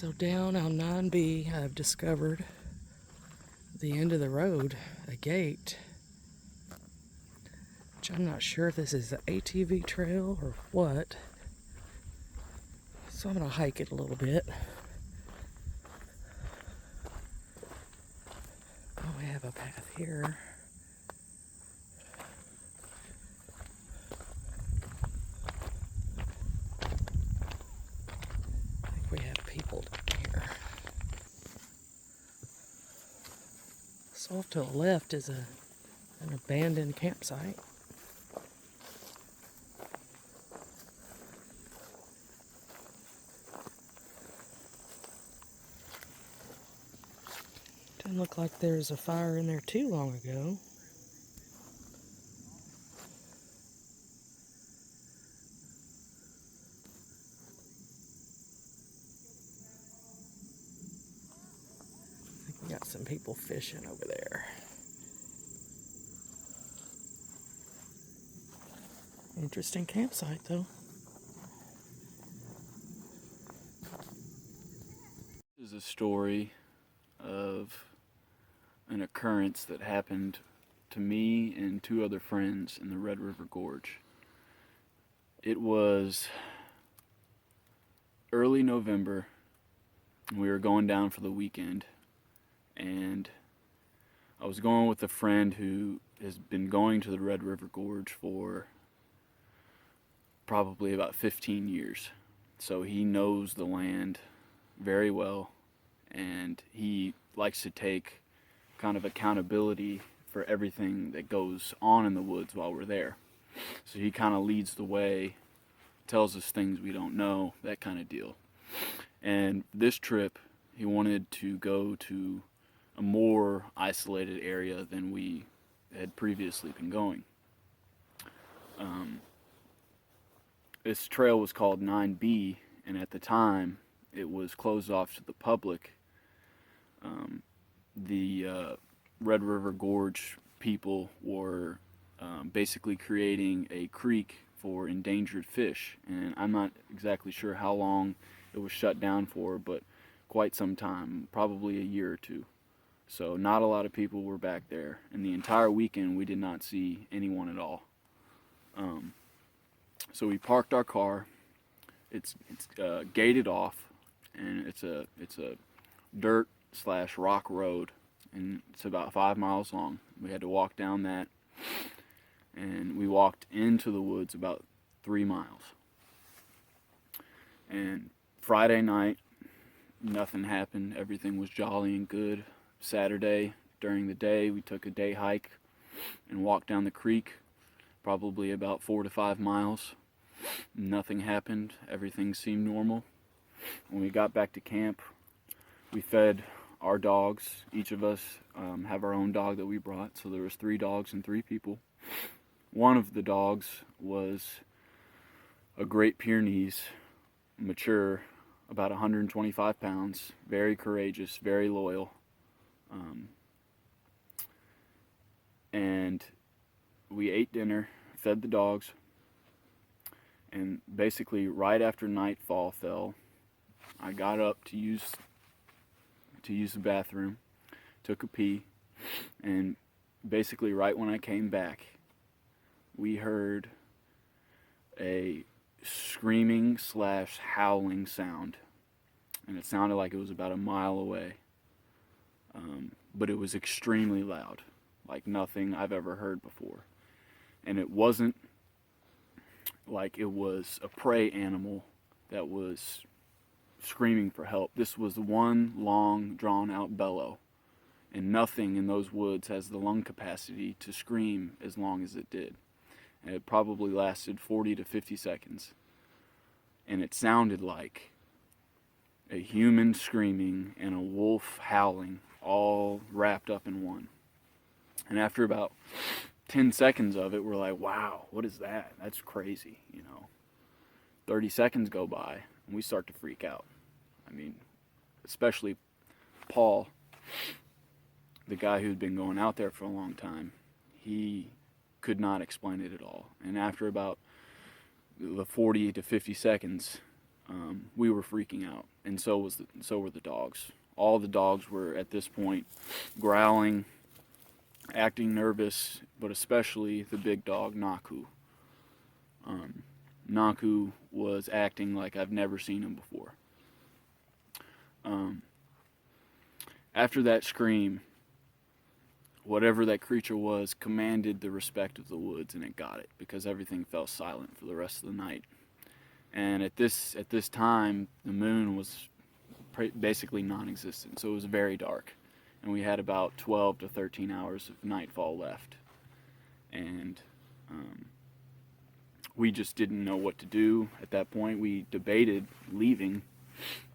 So down on 9B, I've discovered the end of the road, a gate, which I'm not sure if this is an ATV trail or what. So I'm going to hike it a little bit. Oh, we have a path here. I think we have people down here. So off to the left is an abandoned campsite. Doesn't look like there was a fire in there too long ago. I think we got some people fishing over there. Interesting campsite though. This is a story of an occurrence that happened to me and two other friends in the Red River Gorge. It was early November. We were going down for the weekend, and I was going with a friend who has been going to the Red River Gorge for probably about 15 years. So he knows the land very well, and he likes to take kind of accountability for everything that goes on in the woods while we're there. So he kind of leads the way, tells us things we don't know, that kind of deal. And this trip, he wanted to go to a more isolated area than we had previously been going. This trail was called 9B, and at the time it was closed off to the public. The Red River Gorge people were basically creating a creek for endangered fish, and I'm not exactly sure how long it was shut down for, but quite some time, probably a year or two. So not a lot of people were back there, and the entire weekend we did not see anyone at all. So we parked our car. It's gated off, and it's a dirt / rock road, and it's about 5 miles long. We had to walk down that, and we walked into the woods about 3 miles. And Friday night, nothing happened. Everything was jolly and good. Saturday, during the day, we took a day hike and walked down the creek, probably about 4 to 5 miles. Nothing happened. Everything seemed normal. When we got back to camp, we fed our dogs. Each of us have our own dog that we brought, so there was 3 dogs and 3 people. One of the dogs was a Great Pyrenees, mature, about 125 pounds, very courageous, very loyal. And we ate dinner, fed the dogs, and basically right after nightfall fell, I got up to use the bathroom, took a pee, and basically right when I came back, we heard a screaming / howling sound, and it sounded like it was about a mile away, but it was extremely loud, like nothing I've ever heard before. And it wasn't like it was a prey animal that was screaming for help. This was one long, drawn-out bellow, and nothing in those woods has the lung capacity to scream as long as it did. And it probably lasted 40 to 50 seconds, and it sounded like a human screaming and a wolf howling, all wrapped up in one. And after about 10 seconds of it, we're like, wow, what is that? That's crazy, 30 seconds go by, and we start to freak out. I mean, especially Paul, the guy who'd been going out there for a long time. He could not explain it at all. And after about the 40 to 50 seconds, we were freaking out, and so were the dogs. All the dogs were at this point growling, acting nervous, but especially the big dog Naku. Naku was acting like I've never seen him before. Um, After that scream, whatever that creature was commanded the respect of the woods, and it got it because everything fell silent for the rest of the night. And at this time, the moon was basically non-existent, so it was very dark, and we had about 12 to 13 hours of nightfall left, and we just didn't know what to do at that point. We debated leaving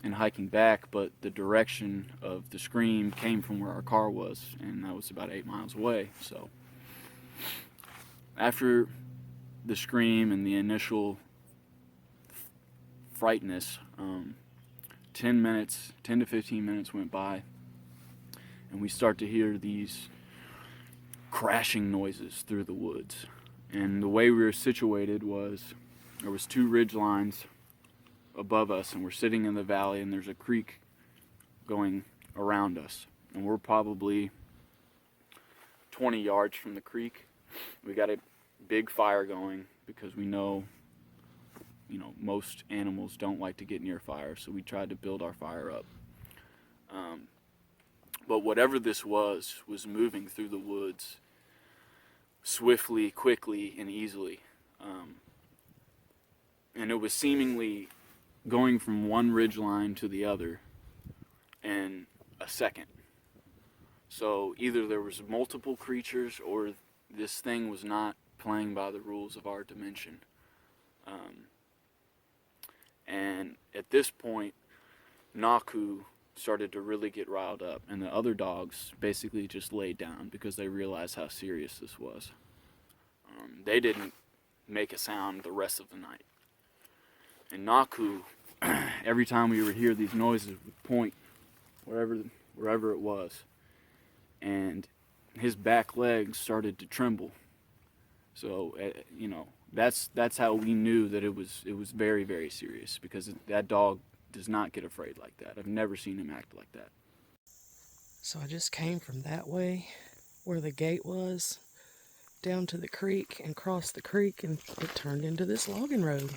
and hiking back, but the direction of the scream came from where our car was, and that was about 8 miles away. So after the scream and the initial frightness, 10 to 15 minutes went by, and we start to hear these crashing noises through the woods. And the way we were situated was there was 2 ridge lines above us, and we're sitting in the valley, and there's a creek going around us, and we're probably 20 yards from the creek. We got a big fire going because we know most animals don't like to get near fire, so we tried to build our fire up. But whatever this was moving through the woods swiftly, quickly, and easily, and it was seemingly going from one ridge line to the other in a second. So either there was multiple creatures, or this thing was not playing by the rules of our dimension. And at this point, Naku started to really get riled up, and the other dogs basically just laid down because they realized how serious this was. They didn't make a sound the rest of the night. And Naku, every time we would hear these noises, would point wherever it was, and his back legs started to tremble. So that's how we knew that it was very, very serious, because that dog does not get afraid like that. I've never seen him act like that. So I just came from that way where the gate was down to the creek and crossed the creek, and it turned into this logging road.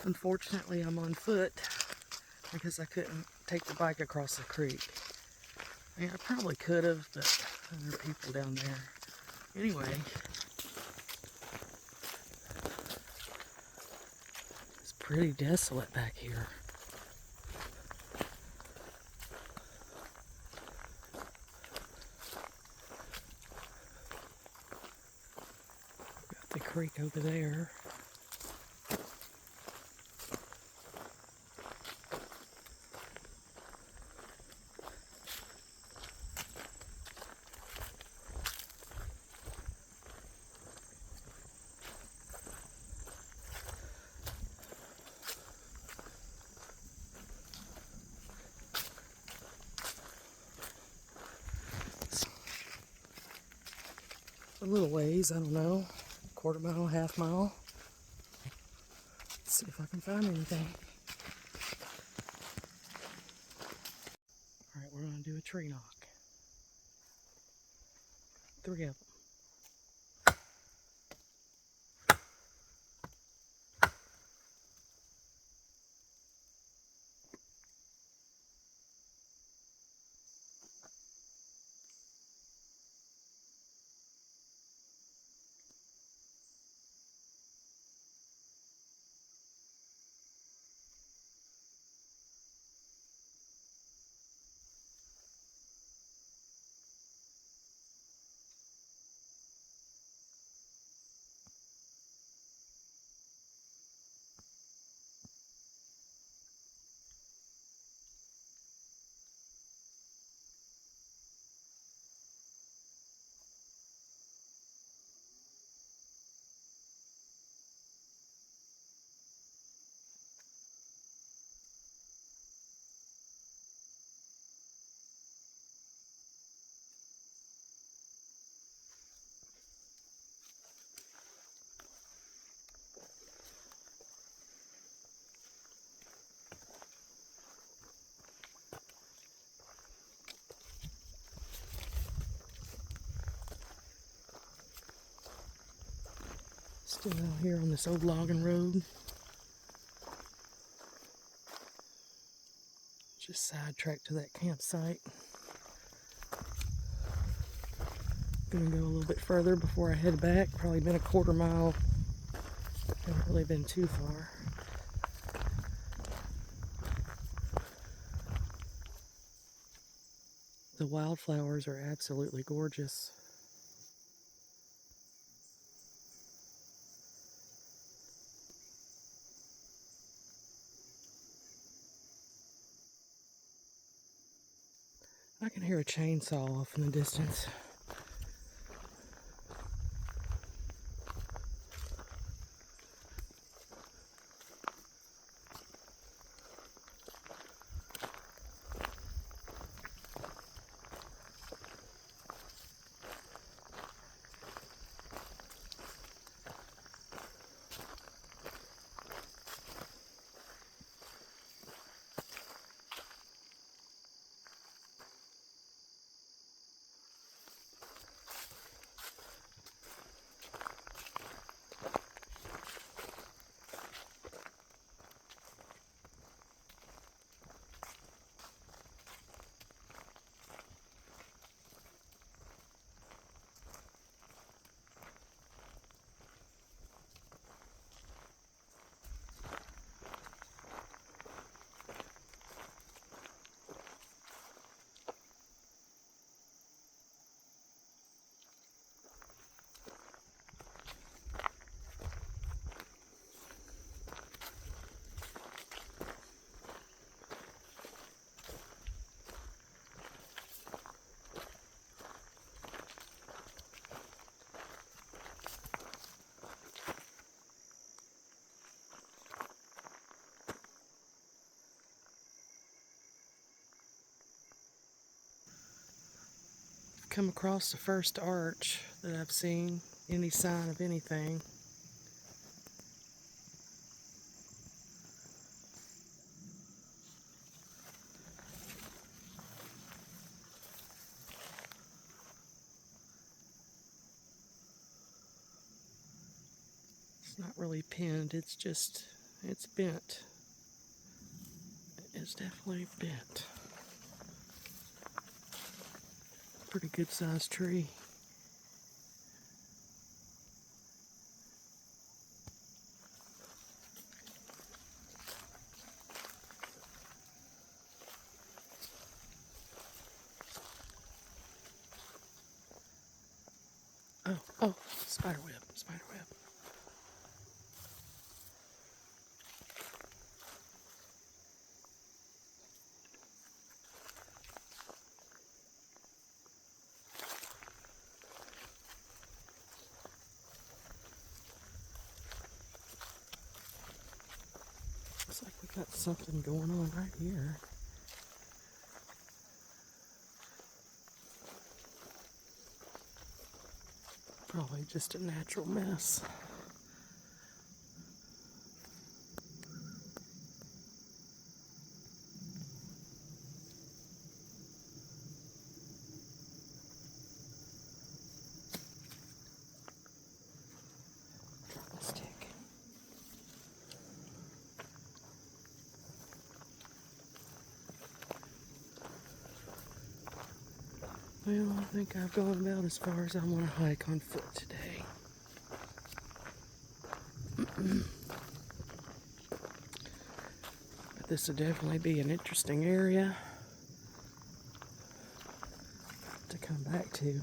Unfortunately, I'm on foot because I couldn't take the bike across the creek. I mean, I probably could have, but there are people down there. Anyway, it's pretty desolate back here. Got the creek over there. A little ways, I don't know, quarter mile, half mile. Let's see if I can find anything. Alright, we're going to do a tree knock. 3 of them. Still out here on this old logging road. Just sidetracked to that campsite. Gonna go a little bit further before I head back. Probably been a quarter mile. Haven't really been too far. The wildflowers are absolutely gorgeous. I can hear a chainsaw off in the distance. Come across the first arch that I've seen. Any sign of anything. It's not really pinned, it's bent. It's definitely bent. Pretty good sized tree. Oh, spider web, spider web. Looks like we got something going on right here. Probably just a natural mess. Drop my stick. Well, I think I've gone about as far as I want to hike on foot today. But this would definitely be an interesting area to come back to.